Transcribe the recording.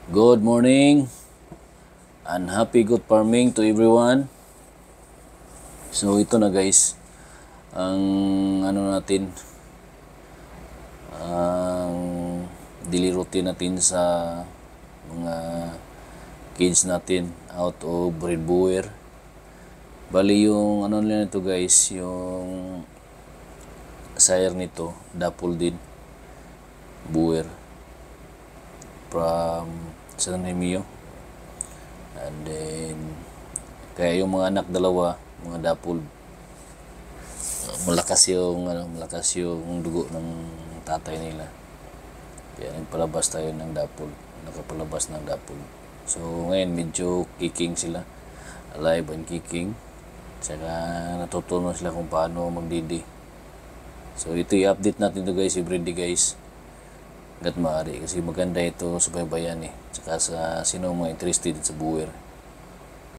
Good morning and happy good farming to everyone. So ito na guys, ang natin, ang daily routine natin sa mga kids natin out of breed buwer. Bali yung nila nito guys, yung sire nito, dapol din, buwer from San Remio. And then kaya yung mga anak dalawa, mga dapol, malakas yung dugo ng tatay nila. Kaya nagpalabas tayo ng dapol, nakapalabas ng dapol. So ngayon medyo kicking sila, alive and kicking. Saka natutunan sila kung paano magdidi. So ito i-update natin to guys, everyday guys, hanggat maaari, kasi maganda ito sa bayan eh, tsaka sa sino mga interested sa buwer.